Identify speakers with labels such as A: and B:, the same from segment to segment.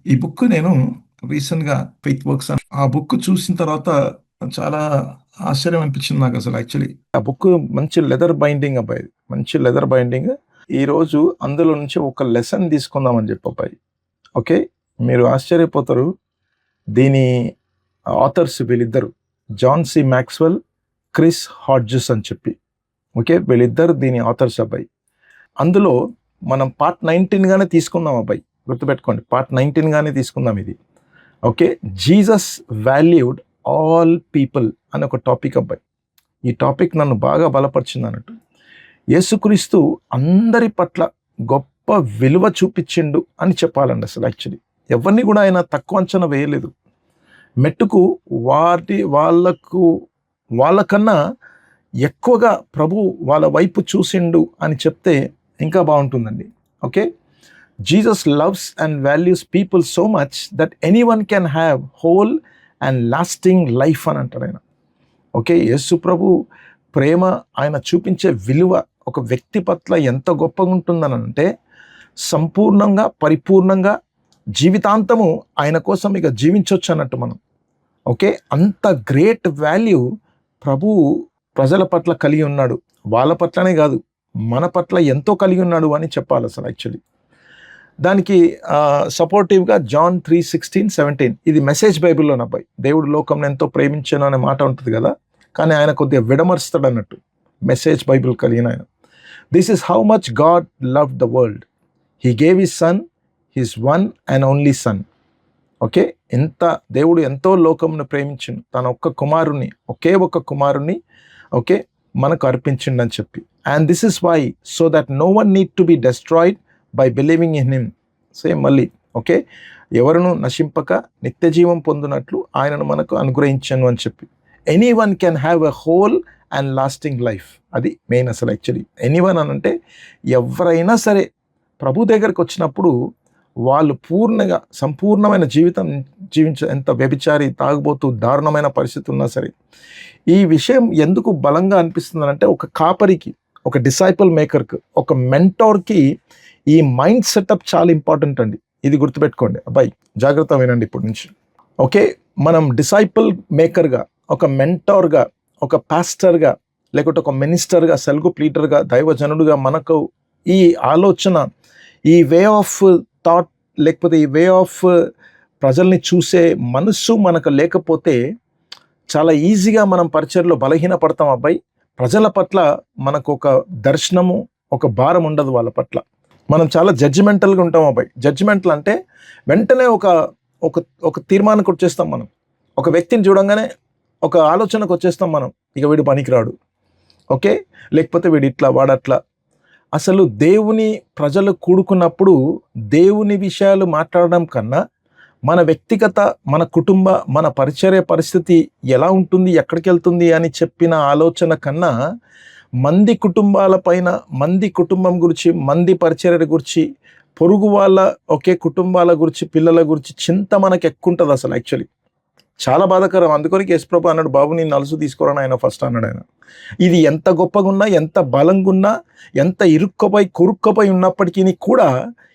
A: ఈ బుక్ నేను రీసెంట్‌గా 'ఫెయిత్ వర్క్స్' ఆ బుక్ చూసిన తర్వాత చాలా ఆశ్చర్యం అనిపించింది నాకు అసలు యాక్చువల్లీ. ఆ బుక్ మంచి లెదర్ బైండింగ్ అబ్బాయి. మంచి లెదర్ బైండింగ్. ఈరోజు అందులో నుంచి ఒక లెసన్ తీసుకుందామని చెప్పి అబ్బాయి. ఓకే. మీరు ఆశ్చర్యపోతారు. దీని ఆథర్స్ వీళ్ళిద్దరు. John C. Maxwell, Chris Hodges అని చెప్పి. ఓకే. వీళ్ళిద్దరు దీని ఆథర్స్ అబ్బాయి. అందులో మనం పార్ట్ 19 గానే తీసుకుందాం అబ్బాయి. గుర్తుపెట్టుకోండి. పార్ట్ 19 గానే తీసుకుందాం ఇది. Okay. Jesus valued all people అని ఒక టాపిక్ అబ్బాయి. ఈ టాపిక్ నన్ను బాగా బలపరిచింది అన్నట్టు. యేసుక్రీస్తు అందరి పట్ల గొప్ప విలువ చూపించిండు అని చెప్పాలండి అసలు యాక్చువల్లీ. ఎవరిని కూడా ఆయన తక్కువ అంచనా వేయలేదు. మెట్టుకు వాళ్ళకన్నా ఎక్కువగా ప్రభు వాళ్ళ వైపు చూసిండు అని చెప్తే ఇంకా బాగుంటుందండి. Okay. Jesus loves and values people so much that anyone can have whole and lasting life అని అంటారు ఆయన. ఓకే. యేసు ప్రభు ప్రేమ, ఆయన చూపించే విలువ ఒక వ్యక్తి పట్ల ఎంత గొప్పగా ఉంటుందని అంటే, సంపూర్ణంగా పరిపూర్ణంగా జీవితాంతము ఆయన కోసం ఇక జీవించవచ్చు అన్నట్టు మనం. ఓకే. అంత గ్రేట్ వాల్యూ ప్రభువు ప్రజల పట్ల కలిగి ఉన్నాడు. వాళ్ళ పట్లనే కాదు, మన పట్ల ఎంతో కలిగి ఉన్నాడు అని చెప్పాలి అసలు యాక్చువల్లీ. దానికి సపోర్టివ్గా జాన్ 3:16-17 ఇది మెసేజ్ బైబిల్లో అబ్బాయి. దేవుడు లోకంను ఎంతో ప్రేమించాను అనే మాట ఉంటుంది కదా, కానీ ఆయన కొద్దిగా విడమరుస్తాడు అన్నట్టు. మెసేజ్ బైబిల్ కలిగిన ఆయన. This is how much God love the world, he gave his son, his one and only sun. Okay. దేవుడు ఎంతో లోకంను ప్రేమించిండు, తన ఒకే ఒక్క కుమారుణ్ణి ఓకే మనకు అర్పించిండు అని చెప్పి. And this is why so that no one need to be destroyed by believing in him. Same మళ్ళీ ఓకే, ఎవరును నశింపక నిత్య జీవం పొందినట్లు ఆయనను మనకు అనుగ్రహించను అని చెప్పి. Any one can have a whole and lasting life. అది మెయిన్ అసలు యాక్చువల్లీ. ఎనీవన్ అని అంటే ఎవరైనా సరే ప్రభు దగ్గరకు వచ్చినప్పుడు వాళ్ళు సంపూర్ణమైన జీవితం ఎంత వ్యభిచారి, తాగుబోతూ, దారుణమైన పరిస్థితి ఉన్నా సరే. ఈ విషయం ఎందుకు బలంగా అనిపిస్తుందంటే, ఒక కాపరికి, ఒక డిసైపుల్ మేకర్కి, ఒక మెంటోర్కి ఈ మైండ్ సెటప్ చాలా ఇంపార్టెంట్ అండి. ఇది గుర్తుపెట్టుకోండి అబ్బాయి, జాగ్రత్త వినండి ఇప్పటి నుంచి. ఓకే. మనం డిసైపుల్ మేకర్గా, ఒక మెంటోర్గా, ఒక పాస్టర్గా, లేకపోతే ఒక మినిస్టర్గా, సెల్ గ్రూప్ లీడర్గా, దైవజనుడుగా మనకు ఈ ఆలోచన, ఈ వే ఆఫ్ థాట్, లేకపోతే ఈ వే ఆఫ్ ప్రజల్ని చూసే మనస్సు మనకు లేకపోతే చాలా ఈజీగా మనం పరిచర్లో బలహీన పడతాం అబ్బాయి. ప్రజల పట్ల మనకు ఒక దర్శనము, ఒక భారం ఉండదు వాళ్ళ పట్ల. మనం చాలా జడ్జిమెంటల్గా ఉంటాం అబ్బాయి. జడ్జిమెంటల్ అంటే వెంటనే ఒక తీర్మానానికి వచ్చేస్తాం మనం. ఒక వ్యక్తిని చూడంగానే ఒక ఆలోచనకు వచ్చేస్తాం మనం, ఇక వీడు పనికిరాడు, ఓకే, లేకపోతే వీడు ఇట్లా, వాడట్లా. అసలు దేవుని ప్రజలు కూడుకున్నప్పుడు దేవుని విషయాలు మాట్లాడడం కన్నా, మన వ్యక్తిగత, మన కుటుంబ, మన పరిచర్య పరిస్థితి ఎలా ఉంటుంది, ఎక్కడికి వెళ్తుంది అని చెప్పిన ఆలోచన కన్నా, మంది కుటుంబాల పైన, మంది కుటుంబం గురించి, మంది పరిచర్య గురించి, పొరుగు వాళ్ళ ఒకే కుటుంబాల గురించి, పిల్లల గురించి చింత మనకు ఎక్కువ ఉంటుంది అసలు యాక్చువల్లీ. చాలా బాధాకరం. అందుకొనికి యేసుప్రభు అన్నాడు, బాబు నీ నలుసు తీసుకోరని ఆయన ఫస్ట్ అన్నాడు ఆయన. ఇది ఎంత గొప్పగా ఉన్నా, ఎంత బలంగా ఉన్నా, ఎంత కురుక్కుపోయి ఉన్నప్పటికీ కూడా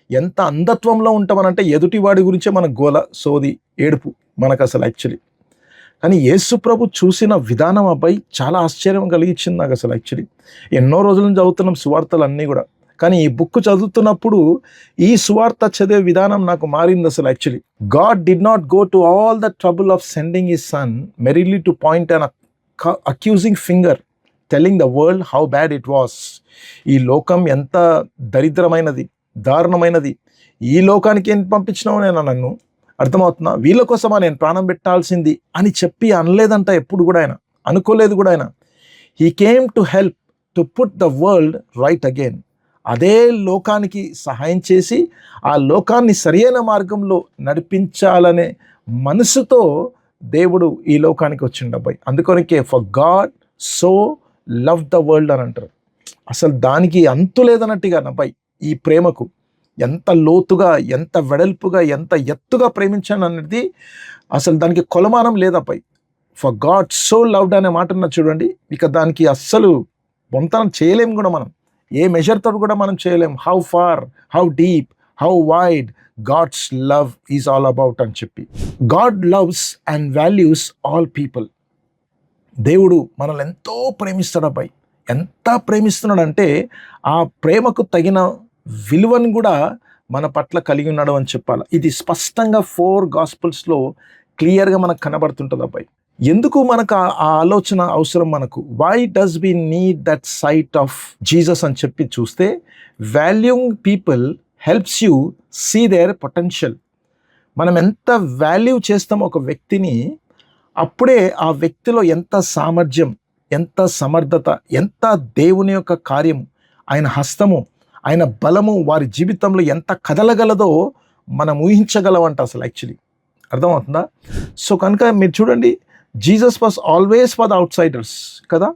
A: ఎంత అంధత్వంలో ఉంటామనంటే ఎదుటివాడి గురించే మన గోల, సోది, ఏడుపు మనకు అసలు యాక్చువల్లీ. కానీ యేసుప్రభు చూసిన విధానం అబ్బాయి చాలా ఆశ్చర్యం కలిగించింది నాకు అసలు యాక్చువల్లీ. ఎన్నో రోజుల నుంచి చదువుతున్నాం సువార్తలు అన్నీ కూడా, కానీ ఈ బుక్ చదువుతున్నప్పుడు ఈ సువార్త చదివే విధానం నాకు మారింది అసలు actually. God did not go to all the trouble of sending his son merely to point an accusing finger telling the world how bad it was. ఈ లోకం ఎంత దరిద్రమైనది, దారుణమైనది, ఈ లోకానికి ఏం పంపించినావు నేను, నన్ను అర్థమవుతున్నా, వీళ్ళ కోసమా నేను ప్రాణం పెట్టాల్సింది అని చెప్పి అనలేదంట ఎప్పుడు కూడా ఆయన, అనుకోలేదు కూడా ఆయన. He came to help to put the world right again. అదే లోకానికి సహాయం చేసి ఆ లోకాన్ని సరియైన మార్గంలో నడిపించాలనే మనసుతో దేవుడు ఈ లోకానికి వచ్చిండు అబ్బాయి. అందుకొనికే for God so love the world అని అంటారు. అసలు దానికి అంతు లేదన్నట్టుగా అబ్బాయి, ఈ ప్రేమకు ఎంత లోతుగా, ఎంత వెడల్పుగా, ఎంత ఎత్తుగా ప్రేమించాను అనేది అసలు దానికి కొలమానం లేదబ్బాయి. ఫర్ గాడ్ సో లవ్డ్ అనే మాట చూడండి, ఇక దానికి అస్సలు బొంతనం చేయలేము కూడా మనం, ఏ మెజర్తో కూడా మనం చేయలేం. How far, how deep, how wide God's love is all about అని చెప్పి. God loves and values all people. దేవుడు మనల్ని ఎంతో ప్రేమిస్తాడు అబ్బాయి. ఎంత ప్రేమిస్తున్నాడంటే ఆ ప్రేమకు తగిన విలువను కూడా మన పట్ల కలిగి ఉన్నాడు అని చెప్పాలి. ఇది స్పష్టంగా 4 గాస్పుల్స్లో క్లియర్గా మనకు కనబడుతుంటుంది అబ్బాయి. ఎందుకు మనకు ఆ ఆలోచన అవసరం మనకు? Why does we need that sight of Jesus అని చెప్పి చూస్తే, valuing people helps you see their potential. మనం ఎంత వాల్యూ చేస్తామో ఒక వ్యక్తిని, అప్పుడే ఆ వ్యక్తిలో ఎంత సామర్థ్యం, ఎంత సమర్థత, ఎంత దేవుని యొక్క కార్యము, ఆయన హస్తము, ఆయన బలము వారి జీవితంలో ఎంత కదలగలదో మనం ఊహించగలమంట అసలు యాక్చువల్లీ. అర్థమవుతుందా? సో కనుక మీరు చూడండి, Jesus was always for the outsiders కదా.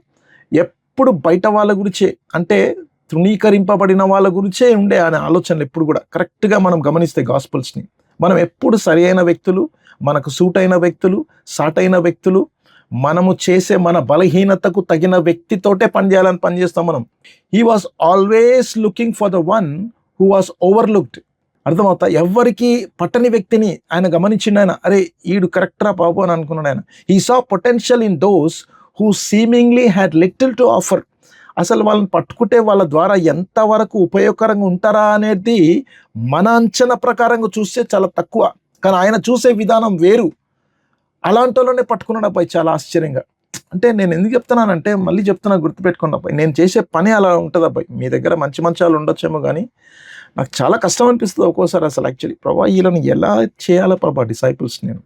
A: ఎప్పుడు బయట వాళ్ళ గురించే, అంటే తృణీకరింపబడిన వాళ్ళ గురించే ఉండే ఆయన ఆలోచనలు ఎప్పుడు కూడా. కరెక్ట్గా మనం గమనిస్తే గాస్పుల్స్ని, మనం ఎప్పుడు సరి అయిన వ్యక్తులు, మనకు సూట్ అయిన వ్యక్తులు, సాటైన వ్యక్తులు, మనము చేసే మన బలహీనతకు తగిన వ్యక్తితోటే పనిచేయాలని పనిచేస్తాం మనం. He was always looking for the one who was overlooked. అర్థమవుతా? ఎవరికి పట్టని వ్యక్తిని ఆయన గమనించిండు. ఆయన అరే ఈడు కరెక్టరా బాబు అని అనుకున్నాడు ఆయన. He saw potential in those who seemingly had little to offer. అసలు వాళ్ళని పట్టుకుంటే వాళ్ళ ద్వారా ఎంతవరకు ఉపయోగకరంగా ఉంటారా అనేది మన అంచనా ప్రకారంగా చూస్తే చాలా తక్కువ, కానీ ఆయన చూసే విధానం వేరు. అలాంటి వాళ్ళనే పట్టుకున్నాడు అబ్బాయి చాలా ఆశ్చర్యంగా. అంటే నేను ఎందుకు చెప్తున్నానంటే, మళ్ళీ చెప్తున్నా, గుర్తుపెట్టుకోండి అబ్బాయి, నేను చేసే పని అలా ఉంటుంది అబ్బాయి. మీ దగ్గర మంచి మంచి వాళ్ళు ఉండొచ్చేమో, కానీ నాకు చాలా కష్టం అనిపిస్తుంది ఒక్కోసారి అసలు యాక్చువల్లీ. ప్రభా వీళ్ళని ఎలా చేయాలో ప్రభా డిసైపుల్స్, నేను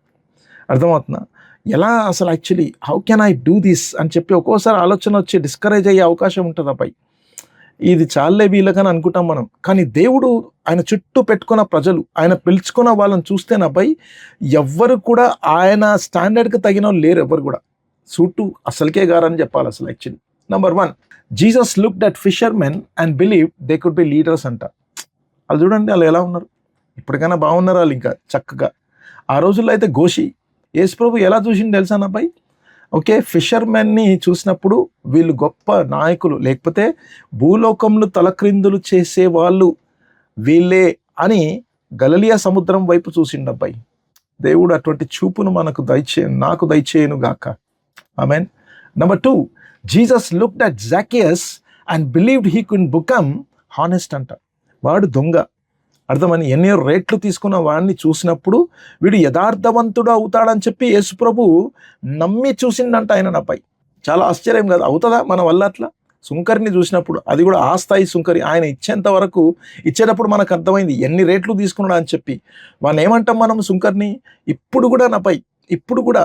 A: అర్థమవుతున్నా ఎలా అసలు actually how can I do this అని చెప్పి ఒక్కోసారి ఆలోచన వచ్చి డిస్కరేజ్ అయ్యే అవకాశం ఉంటుంది అబ్బాయి. ఇది చాలే వీళ్ళకని అనుకుంటాం మనం, కానీ దేవుడు ఆయన చుట్టూ పెట్టుకున్న ప్రజలు, ఆయన పిలుచుకున్న వాళ్ళని చూస్తేనే అబ్బాయి ఎవ్వరు కూడా ఆయన స్టాండర్డ్కి తగిన వాళ్ళు లేరు. ఎవరు కూడా సూటు అసలుకే గారని చెప్పాలి అసలు actually. Number 1, Jesus looked at fishermen and believe they could B leaders అంట. వాళ్ళు చూడండి వాళ్ళు ఎలా ఉన్నారు, ఇప్పటికైనా బాగున్నారు వాళ్ళు ఇంకా చక్కగా. ఆ రోజుల్లో అయితే ఘోషి యేసు ప్రభు ఎలా చూసింది తెలుసా అబ్బాయి? ఓకే, ఫిషర్మెన్ని చూసినప్పుడు వీళ్ళు గొప్ప నాయకులు, లేకపోతే భూలోకంలో తలక్రిందులు చేసే వాళ్ళు వీళ్ళే అని గలిలయ సముద్రం వైపు చూసిండు అబ్బాయి. దేవుడు అటువంటి చూపును నాకు దయచేయను గాక. Amen. Number 2, Jesus looked at Zacchaeus and believed he could become honest అంట. వాడు దొంగ, అర్థమని ఎన్నో రేట్లు తీసుకున్న వాడిని చూసినప్పుడు వీడు యథార్థవంతుడు అవుతాడని చెప్పి యేసుప్రభు నమ్మి చూసిండంట ఆయన నాపై. చాలా ఆశ్చర్యం కదా, అవుతుందా మన వల్ల అట్లా? సుంకరిని చూసినప్పుడు, అది కూడా ఆ స్థాయి సుంకరి, ఆయన ఇచ్చేంత వరకు ఇచ్చేటప్పుడు మనకు అర్థమైంది ఎన్ని రేట్లు తీసుకున్నాడు అని చెప్పి. వాడిని ఏమంటాం మనం? సుంకర్ని. ఇప్పుడు కూడా నాపై, ఇప్పుడు కూడా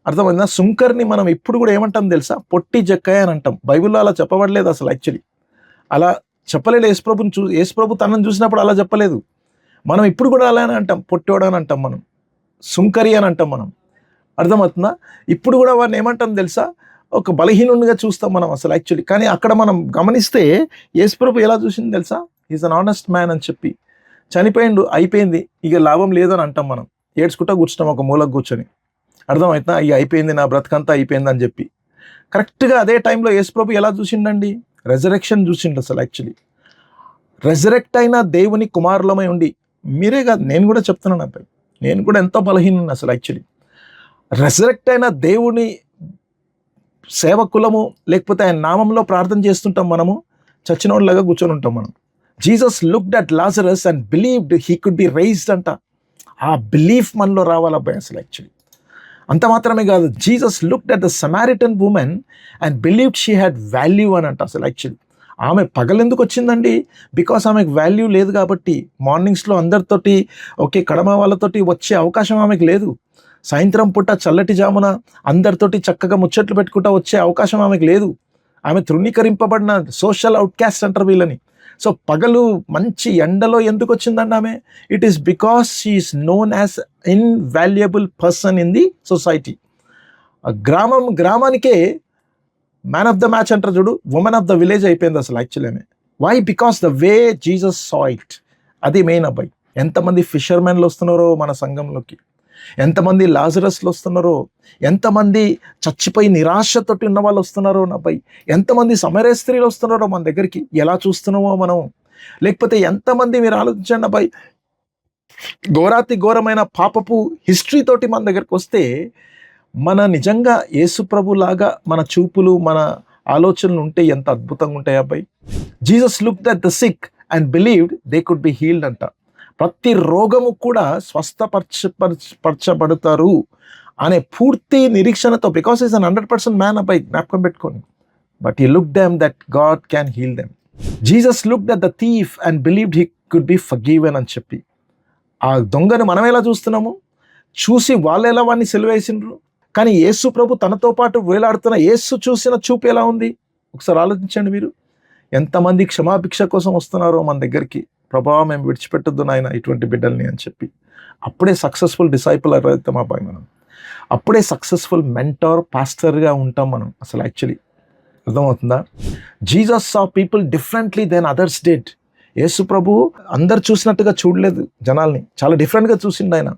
A: అర్థమైందా? సుంకర్ని మనం ఇప్పుడు కూడా ఏమంటాం తెలుసా? పొట్టి జక్కయ్య అని అంటాం. బైబిల్లో అలా చెప్పబడలేదు అసలు యాక్చువల్లీ. అలా చెప్పలేదు యేసుప్రభు తనను చూసినప్పుడు అలా చెప్పలేదు. మనం ఇప్పుడు కూడా అలానే అంటాం, పొట్టోడు అని అంటాం మనం, సుంకరి అని అంటాం మనం. అర్థమవుతుందా? ఇప్పుడు కూడా వాడిని ఏమంటాం తెలుసా? ఒక బలహీనుడిగా చూస్తాం మనం అసలు యాక్చువల్లీ. కానీ అక్కడ మనం గమనిస్తే యేసుప్రభు ఎలా చూసింది తెలుసా? ఈజ్ అన్ ఆనెస్ట్ మ్యాన్ అని చెప్పి. చనిపోయిండు, అయిపోయింది, ఇక లాభం లేదని అంటాం మనం. ఏడ్చుకుంటా కూర్చుంటాం ఒక మూలకు కూర్చొని. అర్థమవుతుందా? ఇక అయిపోయింది, నా బ్రతకంతా అయిపోయింది అని చెప్పి. కరెక్ట్గా అదే టైంలో యేసుప్రభు ఎలా చూసిండండి? రెజరెక్షన్ చూసిండు అసలు యాక్చువల్లీ. రెజరెక్ట్ అయిన దేవుని కుమారులమై ఉండి, మీరే కాదు నేను కూడా చెప్తున్నాను అబ్బాయి, నేను కూడా ఎంతో బలహీన అసలు యాక్చువల్లీ. రెజరెక్ట్ అయిన దేవుని సేవకులము, లేకపోతే ఆయన నామంలో ప్రార్థన చేస్తుంటాం మనము, చచ్చినోళ్ళలాగా కూర్చొని ఉంటాం మనం. Jesus looked at Lazarus and believed he could B raised అంట. ఆ బిలీఫ్ మనలో రావాలి అబ్బాయి అసలు యాక్చువల్లీ. అంత మాత్రమే కాదు, Jesus looked at the Samaritan women and believed she had value అని అంట అసలు యాక్చువల్లీ. ఆమె పగలెందుకు వచ్చిందండి? బికాస్ ఆమెకు వాల్యూ లేదు కాబట్టి. మార్నింగ్స్లో అందరితోటి కడమ వాళ్ళతోటి వచ్చే అవకాశం ఆమెకు లేదు. సాయంత్రం పూట చల్లటి జామున అందరితోటి చక్కగా ముచ్చట్లు పెట్టుకుంటూ వచ్చే అవకాశం ఆమెకు లేదు. ఆమె తృణీకరింపబడిన సోషల్ అవుట్కాస్ట్ అంటారు వీళ్ళని. సో పగలు మంచి ఎండలో ఎందుకు వచ్చిందండి ఆమె? It is because she is known as invaluable person in the society. గ్రామానికే మ్యాన్ ఆఫ్ ద మ్యాచ్ అంటారు చూడు, ఉమెన్ ఆఫ్ ద విలేజ్ అయిపోయింది అసలు యాక్చువల్లీ ఆమె. Why? Because the way Jesus saw it. అది మెయిన్ అబ్బాయి. ఎంతమంది ఫిషర్మెన్లు వస్తున్నారో మన సంఘంలోకి, ఎంతమంది లాజరస్లు వస్తున్నారో, ఎంతమంది చచ్చిపోయి నిరాశతోటి ఉన్న వాళ్ళు వస్తున్నారో నాపై, ఎంతమంది సమరయ స్త్రీలు వస్తున్నారో మన దగ్గరికి, ఎలా చూస్తున్నామో మనం. లేకపోతే ఎంతమంది మీరు ఆలోచించండి అబ్బాయి, ఘోరాతి ఘోరమైన పాపపు హిస్టరీ తోటి మన దగ్గరికి వస్తే మన నిజంగా యేసు ప్రభు లాగా మన చూపులు, మన ఆలోచనలు ఉంటే ఎంత అద్భుతంగా ఉంటాయి అబ్బాయి. Jesus looked at the sick and believed they could be healed అంట. ప్రతి రోగము కూడా స్వస్థపరచబడతారు అనే పూర్తి నిరీక్షణతో, బికాస్ ఈజ్ అన్ 100% మ్యాన్ అబ్బాయి, జ్ఞాపకం పెట్టుకోండి. But he look them that God can heal them. Jesus looked at the thief and believed he could be forgiven అని చెప్పి, ఆ దొంగను మనం ఎలా చూస్తున్నాము, చూసి వాళ్ళు ఎలా వాడిని సిలువేసిండ్రు, కానీ యేసు ప్రభు తనతో పాటు వేలాడుతున్న యేసు చూసిన చూపు ఎలా ఉంది ఒకసారి ఆలోచించండి మీరు. ఎంతమంది క్షమాభిక్ష కోసం వస్తున్నారో మన దగ్గరికి, ప్రభా మేము విడిచిపెట్టొద్దు నాయన ఇటువంటి బిడ్డల్ని అని చెప్పి. అప్పుడే సక్సెస్ఫుల్ డిసైపుల్ అవుతాం అబ్బాయి మనం. అప్పుడే సక్సెస్ఫుల్ మెంటార్, పాస్టర్గా ఉంటాం మనం. అసలు యాక్చువల్లీ అర్థమవుతుందా? Jesus saw people differently then others did. యేసు ప్రభు అందరు చూసినట్టుగా చూడలేదు జనాల్ని, చాలా డిఫరెంట్గా చూసిండు ఆయన.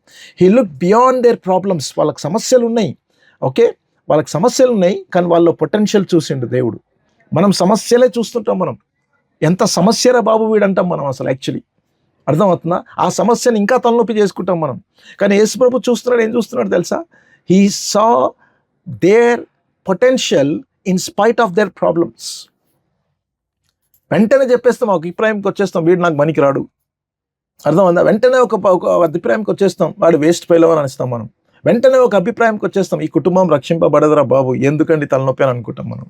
A: He look beyond their problems. వాళ్ళకి సమస్యలు ఉన్నాయి, ఓకే, వాళ్ళకి సమస్యలు ఉన్నాయి, కానీ వాళ్ళ పొటెన్షియల్ చూసిండు దేవుడు. మనం సమస్యలే చూస్తుంటాం. మనం ఎంత సమస్యరా బాబు వీడంటాం మనం అసలు యాక్చువల్లీ. అర్థమవుతుందా? ఆ సమస్యను ఇంకా తలనొప్పి చేసుకుంటాం మనం. కానీ యేసు ప్రభు చూస్తున్నాడు, ఏం చూస్తున్నాడు తెలుసా? He saw their potential in spite of their problems. వెంటనే చెప్పేస్తాం, ఒక అభిప్రాయంకి వచ్చేస్తాం, వీడు నాకు పనికి రాడు. అర్థమైందా? వెంటనే ఒక అభిప్రాయంకి వచ్చేస్తాం, వాడు వేస్ట్ ఫెయిల్ అని ఇస్తాం మనం. వెంటనే ఒక అభిప్రాయంకి వచ్చేస్తాం, ఈ కుటుంబం రక్షింపబడదురా బాబు, ఎందుకండి తలనొప్పి అని అనుకుంటాం మనం.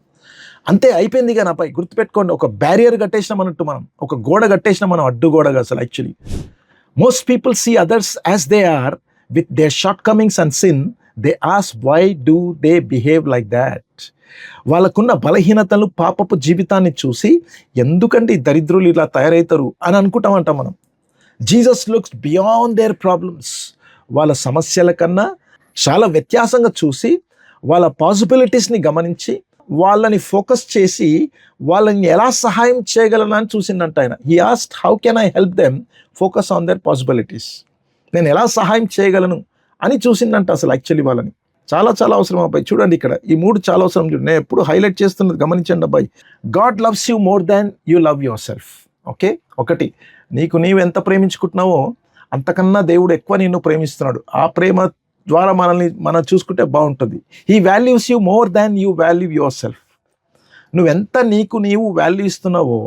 A: అంతే, అయిపోయింది. కానీ అబ్బాయి గుర్తుపెట్టుకోండి, ఒక బ్యారియర్ కట్టేసినాం అన్నట్టు మనం, ఒక గోడ కట్టేసినాం మనం, అడ్డుగోడగా. అసలు actually most people see others as they are with their shortcomings and sin. They ask why do they behave like that. వాళ్ళకున్న బలహీనతలు, పాపపు జీవితాన్ని చూసి ఎందుకంటే దరిద్రులు ఇలా తయారవుతారు అని అనుకుంటామంట మనం. Jesus looks beyond their problems. వాళ్ళ సమస్యల కన్నా చాలా వ్యత్యాసంగా చూసి, వాళ్ళ పాసిబిలిటీస్ని గమనించి, వాళ్ళని ఫోకస్ చేసి, వాళ్ళని ఎలా సహాయం చేయగలనని చూసిందంట ఆయన. He asked how can I help them focus on their possibilities. నేను ఎలా సహాయం చేయగలను అని చూసిందంట అసలు యాక్చువల్లీ వాళ్ళని. చాలా చాలా అవసరం అబ్బాయి. చూడండి ఇక్కడ ఈ 3 చాలా అవసరం. చూడండి, నేను ఎప్పుడు హైలైట్ చేస్తున్నది గమనించండి అబ్బాయి. God loves you more than you love your self. Okay, ఒకటి, నీకు నీవు ఎంత ప్రేమించుకుంటున్నావో అంతకన్నా దేవుడు ఎక్కువ నిన్ను ప్రేమిస్తున్నాడు. ఆ ప్రేమ ద్వారా మనం చూసుకుంటే బాగుంటుంది. He values you more than you value your self. నువ్వెంత నీవు వాల్యూ ఇస్తున్నావో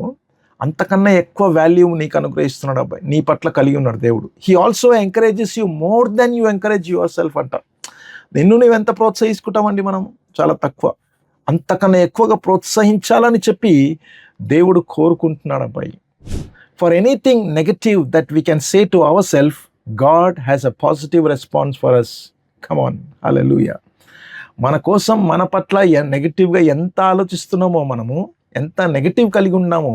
A: అంతకన్నా ఎక్కువ వాల్యూ నీకు అనుగ్రహిస్తున్నాడు అబ్బాయి, నీ పట్ల కలిగి ఉన్నాడు దేవుడు. He also encourages you more than you encourage your self అంట. నిన్ను నువ్వెంత ప్రోత్సహించుకుంటామండి మనం? చాలా తక్కువ. అంతకన్నా ఎక్కువగా ప్రోత్సహించాలని చెప్పి దేవుడు కోరుకుంటున్నాడు అబ్బాయి. For anything negative that we can say to our self, God has a positive response for us. Come on, hallelujah. మన కోసం, మన పట్ల నెగటివ్గా ఎంత ఆలోచిస్తున్నామో, మనము ఎంత నెగటివ్ కలిగి ఉన్నామో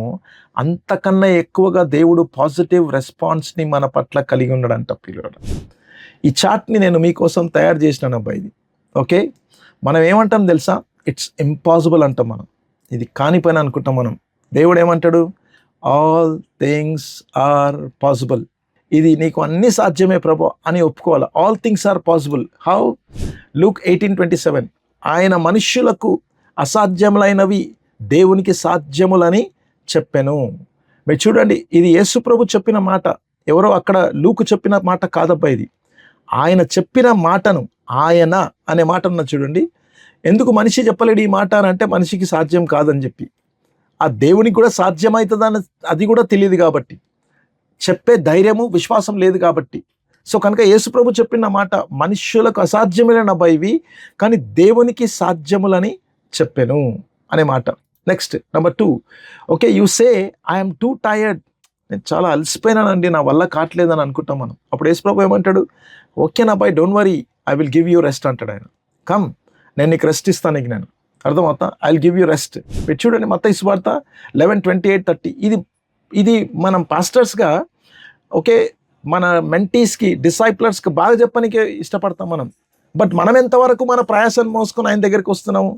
A: అంతకన్నా ఎక్కువగా దేవుడు పాజిటివ్ రెస్పాన్స్ని మన పట్ల కలిగి ఉన్నాడంట పిల్లలు. ఈ చార్ట్ని నేను మీకోసం తయారు చేసినాను అబ్బాయి. ఇది ఓకే. మనం ఏమంటాం తెలుసా? ఇట్స్ ఇంపాసిబుల్ అంటాం మనం. ఇది కాని పని అనుకుంటాం మనం. దేవుడు ఏమంటాడు? All things are possible. ఇది నీకు అన్నీ సాధ్యమే ప్రభు అని ఒప్పుకోవాలి. All things are possible. How? Luke 18:27. ఆయన మనుష్యులకు అసాధ్యములైనవి దేవునికి సాధ్యములని చెప్పెను. మీరు చూడండి, ఇది యేసు ప్రభు చెప్పిన మాట, ఎవరో అక్కడ లూకు చెప్పిన మాట కాదబ్బా. ఇది ఆయన చెప్పిన మాటను, ఆయన అనే మాట ఉన్న చూడండి. ఎందుకు మనిషి చెప్పలేడు ఈ మాట అని అంటే, మనిషికి సాధ్యం కాదని చెప్పి, ఆ దేవునికి కూడా సాధ్యమవుతుందని అది కూడా తెలియదు కాబట్టి, చెప్పే ధైర్యము విశ్వాసం లేదు కాబట్టి. సో కనుక యేసు ప్రభు చెప్పిన మాట మనుష్యులకు అసాధ్యమైన ఇవి, కానీ దేవునికి సాధ్యములని చెప్పాను అనే మాట. Next number 2. Okay, you say I'm two tired. నేను చాలా అలసిపోయినానండి, నా వల్ల కావట్లేదని అనుకుంటాం మనం. అప్పుడు యేసు ప్రభు ఏమంటాడు? ఓకే నా boy, don't worry, I will give you rest అంటాడు ఆయన. కమ్, నేను నీకు రెస్ట్ ఇస్తాను. నీకు నేను అర్థమవుతా, I will give you rest. మీరు చూడండి మత్తయి సువార్త 11:28-30. ఇది మనం పాస్టర్స్గా, ఓకే, మన మెంటీస్కి, డిసైప్లర్స్కి బాగా చెప్పడానికే ఇష్టపడతాం మనం. బట్ మనం ఎంతవరకు మన ప్రయాసాన్ని మోసుకొని ఆయన దగ్గరికి వస్తున్నాము?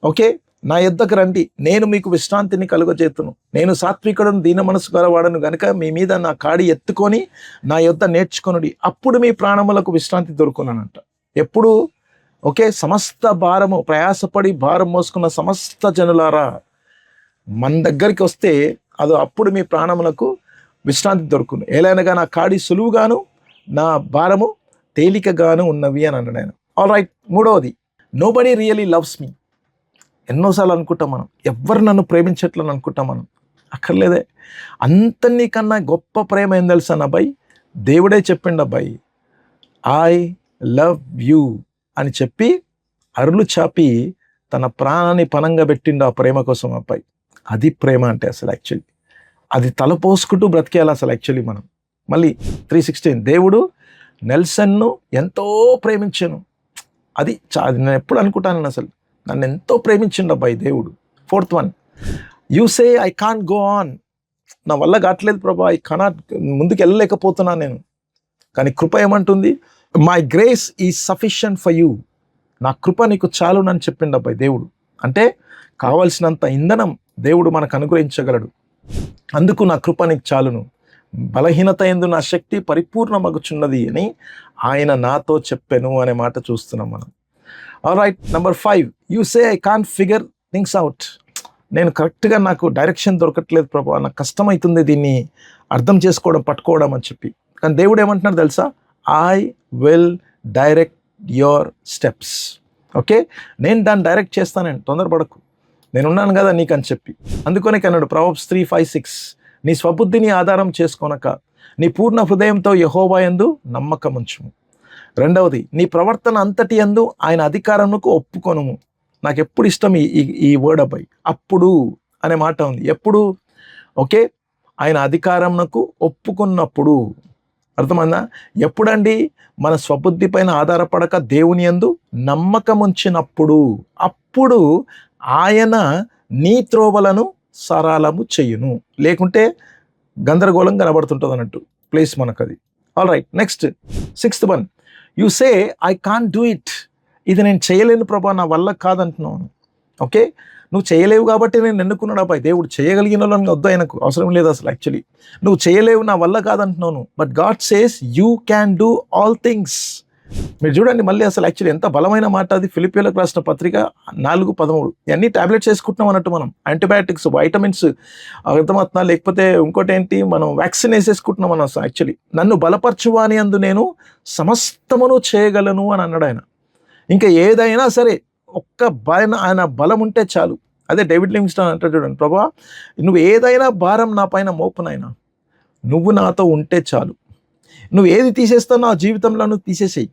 A: ఓకే, నా యొద్దకు రండి, నేను మీకు విశ్రాంతిని కలుగజేతును. నేను సాత్వికుడును, దీన మనసు గలవాడను గనుక మీ మీద నా కాడి ఎత్తుకొని నా యొద్ద నేర్చుకొనుడి, అప్పుడు మీ ప్రాణములకు విశ్రాంతి దొరుకునంట. ఎప్పుడు? ఓకే, సమస్త భారము, ప్రయాసపడి భారం మోసుకున్న సమస్త జనులారా మన దగ్గరికి వస్తే అది అప్పుడు మీ ప్రాణములకు విశ్రాంతి దొరుకును. ఏలైనగా నా కాడి సులువుగాను నా భారము తేలికగాను ఉన్నవి అని అన్నాడు ఆయన. ఆల్ రైట్, మూడవది, నోబడీ రియలీ లవ్స్ మీ. ఎన్నోసార్లు అనుకుంటాం మనం, ఎవ్వరు నన్ను ప్రేమించట్లని అనుకుంటాం మనం. అక్కర్లేదే. అంతనికన్నా గొప్ప ప్రేమ ఏం తెలుసా అబ్బాయి? దేవుడే చెప్పిండు అబ్బాయి, ఐ లవ్ యూ అని చెప్పి అరులు చాపి తన ప్రాణాన్ని పణంగా పెట్టిండు ఆ ప్రేమ కోసం అబ్బాయి. అది ప్రేమ అంటే అసలు యాక్చువల్లీ. అది తలపోసుకుంటూ బ్రతికేయాలి అసలు యాక్చువల్లీ మనం. మళ్ళీ 3:16, దేవుడు నెల్సన్ను ఎంతో ప్రేమించాను. అది నేను ఎప్పుడు అనుకుంటాను అసలు, నన్ను ఎంతో ప్రేమించిండు అబ్బాయి దేవుడు. 4th one, you say I can't go on. నా వల్ల కావట్లేదు ప్రభా, ఐ కెనాట్, ముందుకు వెళ్ళలేకపోతున్నాను నేను. కానీ కృప ఏమంటుంది? My grace is sufficient for you. నా కృప నీకు చాలునని చెప్పిండు అబ్బాయి దేవుడు. అంటే కావలసినంత ఇంధనం దేవుడు మనకు అనుగ్రహించగలడు. అందుకు నా కృప నీకు చాలును, బలహీనత యందు నా శక్తి పరిపూర్ణమగుచున్నది అని ఆయన నాతో చెప్పెను అనే మాట చూస్తున్నాం మనం. All right, number 5, you say I can't figure things out. నేను కరెక్ట్గా నాకు డైరెక్షన్ దొరకట్లేదు ప్రభా, నాకు కష్టమవుతుంది దీన్ని అర్థం చేసుకోవడం, పట్టుకోవడం అని చెప్పి. కానీ దేవుడు ఏమంటున్నాడు తెలుసా? I will direct your steps. Okay, నేను దాన్ని డైరెక్ట్ చేస్తానండి, తొందరపడకు, నేనున్నాను కదా నీకు అని చెప్పి. అందుకనే కన్నాడు Proverbs 3:5-6, నీ స్వబుద్ధిని ఆధారం చేసుకోనక నీ పూర్ణ హృదయంతో యెహోవా యందు నమ్మకం ఉంచుము. రెండవది, నీ ప్రవర్తన అంతటి యందు ఆయన అధికారమునకు ఒప్పుకొనుము. నాకు ఎప్పుడు ఇష్టం ఈ వర్డ్ అబ్బాయి, అప్పుడు అనే మాట ఉంది. ఎప్పుడు? ఓకే, ఆయన అధికారమునకు ఒప్పుకున్నప్పుడు. అర్థమైందా? ఎప్పుడండి? మన స్వబుద్ధి పైన ఆధారపడక దేవుని యందు నమ్మకం ఉంచినప్పుడు. అప్పుడు ఆయన నీ త్రోవలను సరళము చెయ్యును. లేకుంటే గందరగోళం కనబడుతుంటుంది అన్నట్టు ప్లేస్ మనకు అది. All right, next 6th one, you say I can't do it. ఇది నేను చేయలేను ప్రభా, నా వల్ల కాదంటున్నాను. ఓకే, నువ్వు చేయలేవు కాబట్టి నేను ఎన్నుకున్నాడు అబ్బాయి దేవుడు. చేయగలిగిన వాళ్ళని వద్దు, ఆయనకు అవసరం లేదు అసలు యాక్చువల్లీ. నువ్వు చేయలేవు, నా వల్ల కాదంటున్నాను. But God says you can do all things. మీరు చూడండి మళ్ళీ అసలు యాక్చువల్లీ ఎంత బలమైన మాట అది. ఫిలిప్పీయులకు రాసిన పత్రిక 4:13. ఇవన్నీ టాబ్లెట్స్ వేసుకుంటున్నాం అన్నట్టు మనం, యాంటీబయాటిక్స్, వైటమిన్స్, అర్థమవుతున్నా, లేకపోతే ఇంకోటి ఏంటి, మనం వ్యాక్సిన్ వేసేసుకుంటున్నాం మనం యాక్చువల్లీ. నన్ను బలపరచువాని అందు నేను సమస్తమును చేయగలను అని అన్నాడు ఆయన. ఇంకా ఏదైనా సరే ఒక్క ఆయన బలం ఉంటే చాలు. అదే డేవిడ్ లివింగ్స్టన్ అంటాడు చూడండి, ప్రభా నువ్వు ఏదైనా భారం నా పైన మోపునైనా, నువ్వు నాతో ఉంటే చాలు. నువ్వు ఏది తీసేస్తావు నా జీవితంలో నువ్వు తీసేసేయి,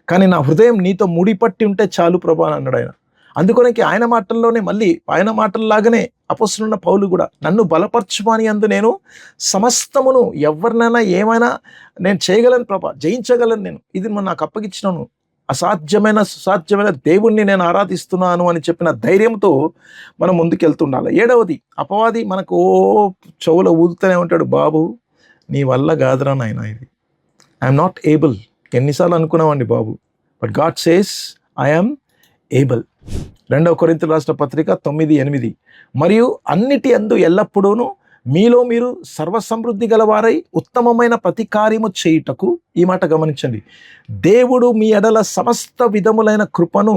A: కానీ నా హృదయం నీతో ముడిపట్టి ఉంటే చాలు ప్రభా అని అన్నాడు ఆయన. అందుకొనకి ఆయన మాటల్లోనే, మళ్ళీ ఆయన మాటల్లాగానే అపొస్తలుడైన పౌలు కూడా, నన్ను బలపరచుమని అందు నేను సమస్తమును, ఎవరినైనా ఏమైనా నేను చేయగలను ప్రభా, జయించగలను నేను. ఇది నాకు అప్పగించినాను, అసాధ్యమైన సుసాధ్యమైన దేవుణ్ణి నేను ఆరాధిస్తున్నాను అని చెప్పిన ధైర్యంతో మనం ముందుకెళ్తుండాలి. 7వది, అపవాది మనకు చెవులో ఊదుతూనే ఉంటాడు, బాబు నీ వల్ల కాదురా నాయన, ఇది ఐఎమ్ నాట్ ఏబుల్. ఎన్నిసార్లు అనుకున్నామండి బాబు, but God says I'm able. 2 కొరింథీయులకు రాసిన పత్రిక 9:8, మరియు అన్నిటి యందు ఎల్లప్పుడూను మీలో మీరు సర్వసమృద్ధి గలవారై ఉత్తమమైన ప్రతి కార్యము చేయుటకు, ఈ మాట గమనించండి, దేవుడు మీ ఎడల సమస్త విధములైన కృపను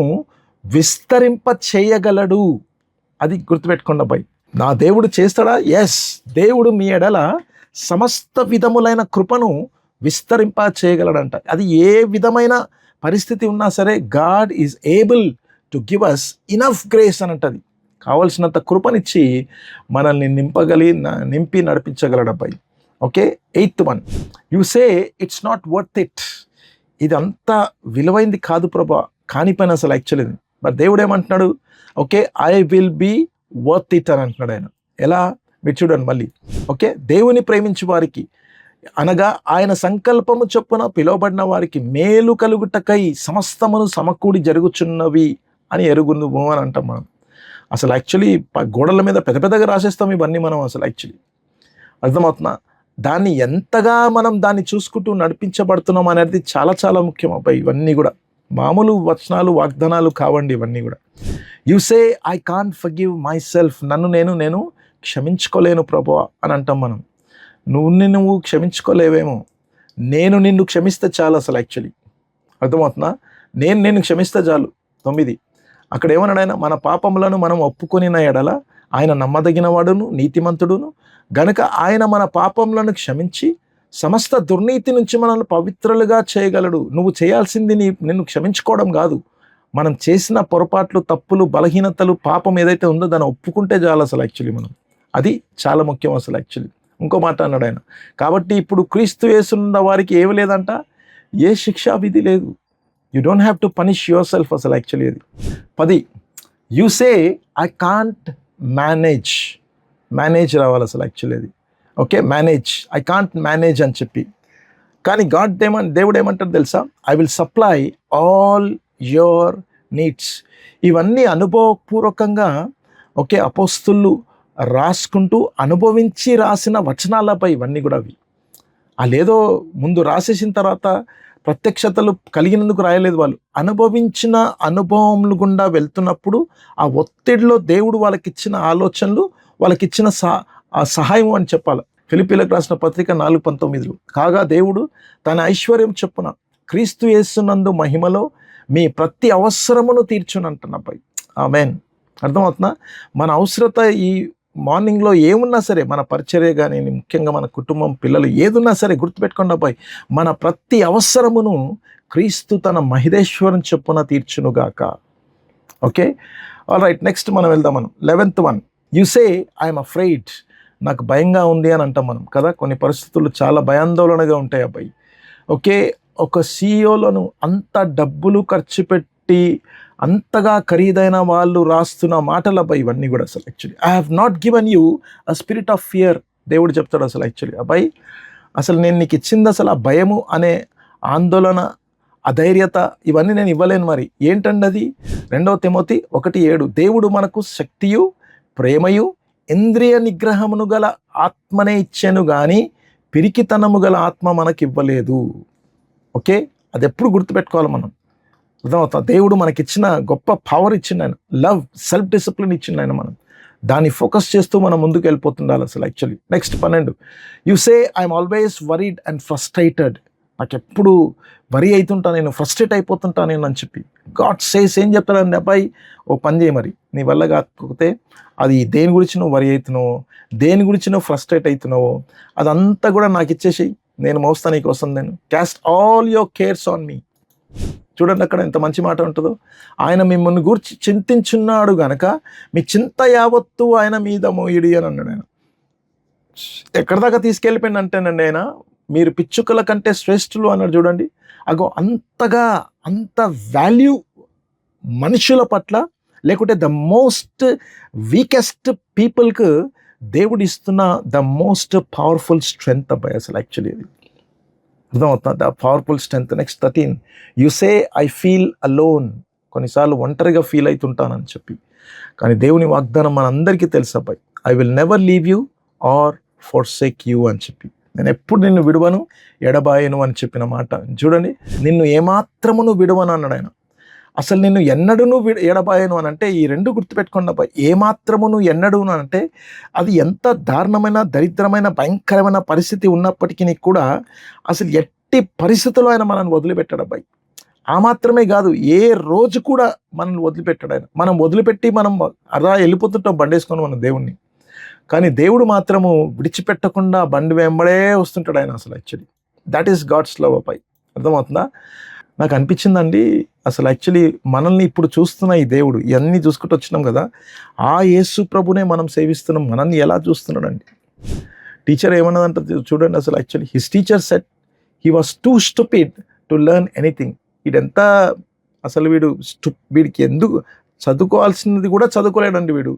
A: విస్తరింప చేయగలడు. అది గుర్తుపెట్టుకోండి అబ్బాయి. నా దేవుడు చేస్తాడా? ఎస్, దేవుడు మీ ఎడల సమస్త విధములైన కృపను విస్తరింప చేయగలడంట. అది ఏ విధమైన పరిస్థితి ఉన్నా సరే, God is able to give us enough grace అని అంటది. కావలసినంత కృపనిచ్చి మనల్ని నింపి నడిపించగలడబ్బాయి. Okay, 8th one, you say it's not worth it. ఇది అంత విలువైంది కాదు ప్రభా, కాని పని అసలు యాక్చువల్లీ. బట్ దేవుడు ఏమంటున్నాడు? Okay, I will be worth it అని అంటున్నాడు ఆయన. ఎలా? మీరు చూడండి మళ్ళీ. ఓకే, దేవుని ప్రేమించు వారికి, అనగా ఆయన సంకల్పము చొప్పున పిలువబడిన వారికి మేలు కలుగుటకై సమస్తమును సమకూడి జరుగుచున్నవి అని ఎరుగును అని అంటాం మనం. అసలు యాక్చువల్లీ గోడల మీద పెద్ద పెద్దగా రాసేస్తాం ఇవన్నీ మనం అసలు యాక్చువల్లీ. అర్థమవుతున్నా? దాన్ని ఎంతగా మనం దాన్ని చూసుకుంటూ నడిపించబడుతున్నాం అనేది చాలా చాలా ముఖ్యం అబ్బాయి. ఇవన్నీ కూడా మామూలు వచనాలు, వాగ్దానాలు కావండి ఇవన్నీ కూడా. You say I can't forgive my self. నన్ను నేను క్షమించుకోలేను ప్రభువా అని అంటాం మనం. నువ్వు క్షమించుకోలేవేమో, నేను నిన్ను క్షమిస్తే చాలు అసలు యాక్చువల్లీ. అర్థమవుతుందా? నేను క్షమిస్తే చాలు. 9, అక్కడ ఏమన్నాడు ఆయన? మన పాపములను మనం ఒప్పుకొనిన ఎడల ఆయన నమ్మదగిన వాడును, నీతిమంతుడును గనుక ఆయన మన పాపములను క్షమించి సమస్త దుర్నీతి నుంచి మనల్ని పవిత్రులుగా చేయగలడు. నువ్వు చేయాల్సింది నిన్ను క్షమించుకోవడం కాదు. మనం చేసిన పొరపాట్లు, తప్పులు, బలహీనతలు, పాపం ఏదైతే ఉందో దాన్ని ఒప్పుకుంటే చాలు అసలు యాక్చువల్లీ మనం. అది చాలా ముఖ్యం అసలు యాక్చువల్లీ. ఇంకో మాట అన్నాడు ఆయన, కాబట్టి ఇప్పుడు క్రీస్తు యేసున్న వారికి ఏమి లేదంట, ఏ శిక్షా విధి లేదు. You don't have to punish your self అసలు యాక్చువల్లీ. అది 10 you say I can't manage రావాలి అసలు యాక్చువల్లీ. అది ఓకే, ఐ కాంట్ మేనేజ్ అని చెప్పి. కానీ దేవుడు ఏమంటారు తెలుసా, I will supply all your needs. ఇవన్నీ అనుభవపూర్వకంగా ఓకే అపోస్తులు రాసుకుంటూ అనుభవించి రాసిన వచనాలపై ఇవన్నీ కూడా అవి. అదేదో ముందు రాసేసిన తర్వాత ప్రత్యక్షతలు కలిగినందుకు రాయలేదు. వాళ్ళు అనుభవించిన అనుభవములు గుండా వెళ్తున్నప్పుడు ఆ ఒత్తిడిలో దేవుడు వాళ్ళకిచ్చిన ఆలోచనలు, వాళ్ళకిచ్చిన సహాయం అని చెప్పాలి. ఫిలిప్పీలకు రాసిన పత్రిక 4:19 కాగా దేవుడు తన ఐశ్వర్యం చొప్పున క్రీస్తు యేసునందు మహిమలో మీ ప్రతి అవసరమును తీర్చునంటున్నపై. ఆమేన్. అర్థమవుతుందా? మన అవసరత ఈ మార్నింగ్లో ఏమున్నా సరే, మన పరిచర్య కానీ, ముఖ్యంగా మన కుటుంబం, పిల్లలు ఏదున్నా సరే గుర్తుపెట్టుకోండి అబ్బాయి, మన ప్రతి అవసరమును క్రీస్తు తన మహిదేశ్వరం చొప్పున తీర్చునుగాక. Okay, all right. నెక్స్ట్ మనం వెళ్దాం. మనం 11th one, you say I'm afraid. నాకు భయంగా ఉంది అని అంటాం మనం కదా. కొన్ని పరిస్థితులు చాలా భయాందోళనగా ఉంటాయి అబ్బాయి. ఓకే, ఒక సీఈఓలను అంత డబ్బులు ఖర్చు పెట్టి అంతగా ఖరీదైన వాళ్ళు రాస్తున్న మాటలపై ఇవన్నీ కూడా అసలు actually I have not given you a spirit of fear. దేవుడు చెప్తాడు అసలు యాక్చువల్లీ, అబ్బాయి అసలు నేను నీకు ఇచ్చింది అసలు ఆ భయము అనే ఆందోళన, అధైర్యత ఇవన్నీ నేను ఇవ్వలేను. మరి ఏంటండి అది? 2 తిమోతి 1:7 దేవుడు మనకు శక్తియు ప్రేమయు ఇంద్రియ నిగ్రహమును గల ఆత్మనే ఇచ్చాను కానీ పిరికితనము గల ఆత్మ మనకి ఇవ్వలేదు. ఓకే, అది ఎప్పుడు గుర్తుపెట్టుకోవాలి మనం. అర్థమవుతా? దేవుడు మనకిచ్చిన గొప్ప పవర్ ఇచ్చిండు ఆయన, లవ్, సెల్ఫ్ డిసిప్లిన్ ఇచ్చిండు ఆయన. మనం దాన్ని ఫోకస్ చేస్తూ మనం ముందుకు వెళ్ళిపోతుండాలి అసలు actually. Next 12 you say I'm always worried and frustrated. నాకు ఎప్పుడు వరీ అవుతుంటా నేను, ఫ్రస్ట్రేట్ అయిపోతుంటా నేను అని చెప్పి గాడ్ సేస్ ఏం చెప్తాడండి, అబ్బాయి ఓ పని చేయి, మరి నీ వల్ల కాకపోతే అది దేని గురించి నువ్వు వరీ అవుతున్నావో, దేని గురించి నువ్వు ఫ్రస్ట్రేట్ అవుతున్నావో అదంతా కూడా నాకు ఇచ్చేసేయి, నేను మోస్తా నీకోసం. నేను cast all your cares on me. చూడండి అక్కడ ఎంత మంచి మాట ఉంటుందో. ఆయన మిమ్మల్ని గురించి చింతించున్నాడు గనక మీ చింత యావత్తు ఆయన మీద మోయిడి అని అన్నాడు ఆయన. ఎక్కడి దాకా తీసుకెళ్ళిపోయింది అంటేనండి ఆయన, మీరు పిచ్చుకల కంటే శ్రేష్ఠులు అన్నాడు చూడండి. అగో అంతగా, అంత వాల్యూ మనుషుల పట్ల, లేకుంటే ద మోస్ట్ వీకెస్ట్ పీపుల్కి దేవుడు ఇస్తున్న ద మోస్ట్ పవర్ఫుల్ స్ట్రెంగ్త్ అబ్బాయి అసలు యాక్చువల్లీ. అది అర్థమవుతుంది, the powerful strength. Next 13 you say I feel alone. కొన్నిసార్లు ఒంటరిగా ఫీల్ అవుతుంటానని చెప్పి, కానీ దేవుని వాగ్దానం మనందరికీ తెలుసు అబ్బాయి, I will never leave you or forsake you అని చెప్పి. నేను ఎప్పుడు నిన్ను విడువను, ఎడబాయను అని చెప్పిన మాట చూడండి. నిన్ను ఏమాత్రమును విడువను అన్నాడు ఆయన. అసలు నిన్ను ఎన్నడూను ఎడబాయను అని అంటే ఈ 2 గుర్తుపెట్టుకోండి అబ్బాయి. ఏమాత్రమును ఎన్నడూను అంటే అది ఎంత దారుణమైన, దరిద్రమైన, భయంకరమైన పరిస్థితి ఉన్నప్పటికీ కూడా అసలు ఎట్టి పరిస్థితుల్లో ఆయన మనల్ని వదిలిపెట్టాడు అబ్బాయి. ఆ మాత్రమే కాదు, ఏ రోజు కూడా మనల్ని వదిలిపెట్టాడు ఆయన. మనం వదిలిపెట్టి మనం అలా వెళ్ళిపోతుంటాం బండేసుకొని మన దేవుణ్ణి, కానీ దేవుడు మాత్రము విడిచిపెట్టకుండా బండి వెంబడే వస్తుంటాడు ఆయన అసలు actually. That is God's love అబ్బాయి. అర్థమవుతుందా? నాకు అనిపించిందండి అసలు యాక్చువల్లీ మనల్ని ఇప్పుడు చూస్తున్న ఈ దేవుడు, ఇవన్నీ చూసుకుంటూ వచ్చినాం కదా, ఆ యేసు ప్రభునే మనం సేవిస్తున్నాం, మనల్ని ఎలా చూస్తున్నాడండి. టీచర్ ఏమన్నదంట చూడండి అసలు actually. His teacher said he was too stupid to learn anything. వీడెంత అసలు వీడికి ఎందుకు చదువుకోవాల్సినది కూడా చదువుకోలేడండి వీడు.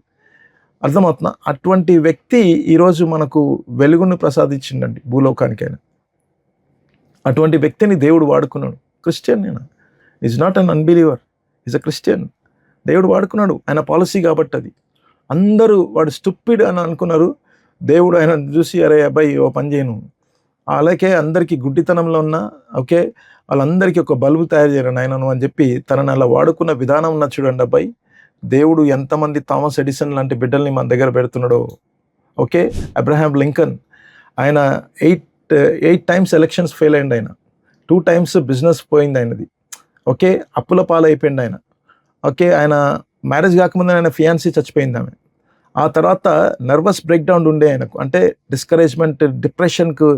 A: అర్థమవుతున్నా? అటువంటి వ్యక్తి ఈరోజు మనకు వెలుగును ప్రసాదించిండండి భూలోకానికైనా. అటువంటి వ్యక్తిని దేవుడు వాడుకున్నాడు. క్రిస్టియన్ నేను, is not an unbeliever, is a Christian. దేవుడు వాడుకున్నాడు, ఆయన పాలసీ కాబట్టి. అది అందరూ వాడు స్టూపిడ్ అని అనుకున్నారు. దేవుడు ఆయన చూసి అరే అబ్బాయి ఓ పని చేయను, అలాగే అందరికీ గుడ్డితనంలో ఉన్న ఓకే వాళ్ళందరికీ ఒక బల్బు తయారు చేయను ఆయనను అని చెప్పి తనని అలా వాడుకున్న విధానం ఉన్న చూడండి అబ్బాయి. దేవుడు ఎంతమంది థామస్ ఎడిసన్ లాంటి బిడ్డల్ని మన దగ్గర పెడుతున్నాడో. ఓకే, అబ్రహాం లింకన్ ఆయన 8 times ఎలక్షన్స్ ఫెయిల్ అయ్యింది ఆయన, 2 times బిజినెస్ పోయింది ఆయనది. ఓకే, అప్పుల పాలైపోయింది ఆయన. ఓకే, ఆయన మ్యారేజ్ కాకముందు ఆయన ఫియాన్సీ చచ్చిపోయింది ఆమె. ఆ తర్వాత నర్వస్ బ్రేక్డౌన్ ఉండే ఆయనకు, అంటే డిస్కరేజ్మెంట్, డిప్రెషన్కు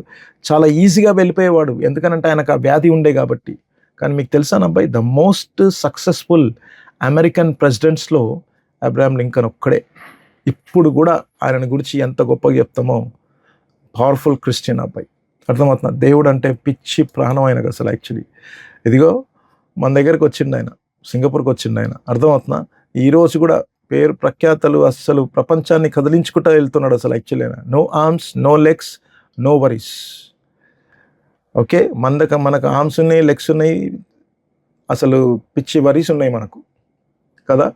A: చాలా ఈజీగా వెళ్ళిపోయేవాడు, ఎందుకనంటే ఆయనకు ఆ వ్యాధి ఉండే కాబట్టి. కానీ మీకు తెలుసానబ్బాయి, ద మోస్ట్ సక్సెస్ఫుల్ అమెరికన్ ప్రెసిడెంట్స్లో అబ్రహాం లింకన్ ఒక్కడే. ఇప్పుడు కూడా ఆయనను గురించి ఎంత గొప్పగా చెప్తామో, పవర్ఫుల్ క్రిస్టియన్ అబ్బాయి. అర్థమవుతున్నా? దేవుడు అంటే పిచ్చి ప్రాణం ఆయనకు అసలు యాక్చువల్లీ. ఇదిగో మన దగ్గరకు వచ్చిండు ఆయన, సింగపూర్కి వచ్చిండు ఆయన. అర్థమవుతున్నా? ఈరోజు కూడా పేరు ప్రఖ్యాతలు అస్సలు ప్రపంచాన్ని కదిలించుకుంటూ వెళ్తున్నాడు అసలు actually. No arms, no legs, no worries. Okay, మనకు ఆర్మ్స్ ఉన్నాయి, లెగ్స్ ఉన్నాయి, అసలు పిచ్చి వరీస్ ఉన్నాయి మనకు కదా.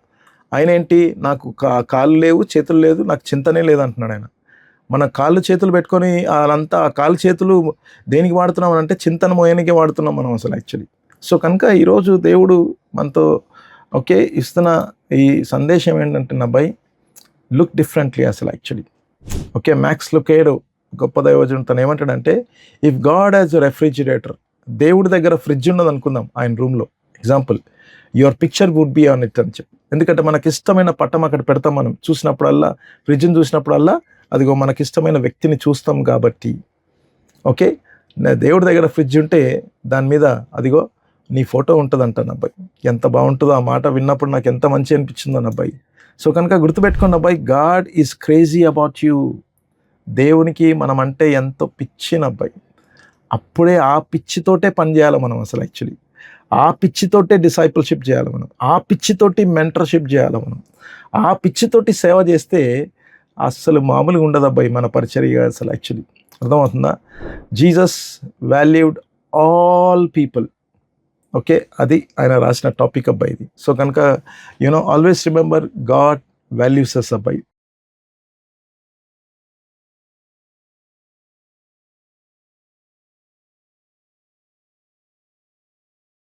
A: ఆయన ఏంటి, నాకు కాళ్ళు లేవు, చేతులు లేదు, నాకు చింతనే లేదు అంటున్నాడు ఆయన. మన కాళ్ళు చేతులు పెట్టుకొని అదంతా, ఆ కాళ్ళు చేతులు దేనికి వాడుతున్నాం అంటే చింతన మోయనికే వాడుతున్నాం మనం అసలు యాక్చువల్లీ. సో కనుక ఈరోజు దేవుడు మనతో ఓకే ఇస్తున్న ఈ సందేశం ఏంటంటే, నా బై లుక్ డిఫరెంట్లీ అసలు యాక్చువల్లీ. ఓకే, మ్యాక్స్ లుకేడో గొప్ప దైవజనుడు తను ఏమంటాడంటే, if God has a refrigerator, దేవుడి దగ్గర ఫ్రిడ్జ్ ఉన్నది అనుకుందాం ఆయన రూమ్లో, example, your picture would be on it అని చెప్పి. ఎందుకంటే మనకి ఇష్టమైన పటం అక్కడ పెడతాం మనం, చూసినప్పుడల్లా, ఫ్రిడ్జ్ని చూసినప్పుడల్లా అదిగో మనకిష్టమైన వ్యక్తిని చూస్తాం కాబట్టి. ఓకే, దేవుడి దగ్గర ఫ్రిడ్జ్ ఉంటే దాని మీద అదిగో నీ ఫోటో ఉంటుంది అంటాను అబ్బాయి. ఎంత బాగుంటుందో ఆ మాట విన్నప్పుడు, నాకు ఎంత మంచి అనిపించిందో అబ్బాయి. సో కనుక గుర్తుపెట్టుకోండి అబ్బాయి, God is crazy about you. దేవునికి మనం అంటే ఎంతో పిచ్చిన అబ్బాయి. అప్పుడే ఆ పిచ్చితోటే పని చేయాలి మనం అసలు యాక్చువల్లీ. ఆ పిచ్చితోటే డిసైపుల్షిప్ చేయాలి మనం, ఆ పిచ్చితోటి మెంటర్షిప్ చేయాలి మనం, ఆ పిచ్చితోటి సేవ చేస్తే అస్సలు మామూలుగా ఉండదు అబ్బాయి మన పరిచర్య అసలు యాక్చువల్లీ. అర్థమవుతుందా? Jesus valued all people. Okay, అది ఆయన రాసిన టాపిక్ అబ్బాయి ఇది. సో కనుక ఆల్వేస్ రిమెంబర్, గాడ్ వాల్యూస్ అస్ అబ్బాయి.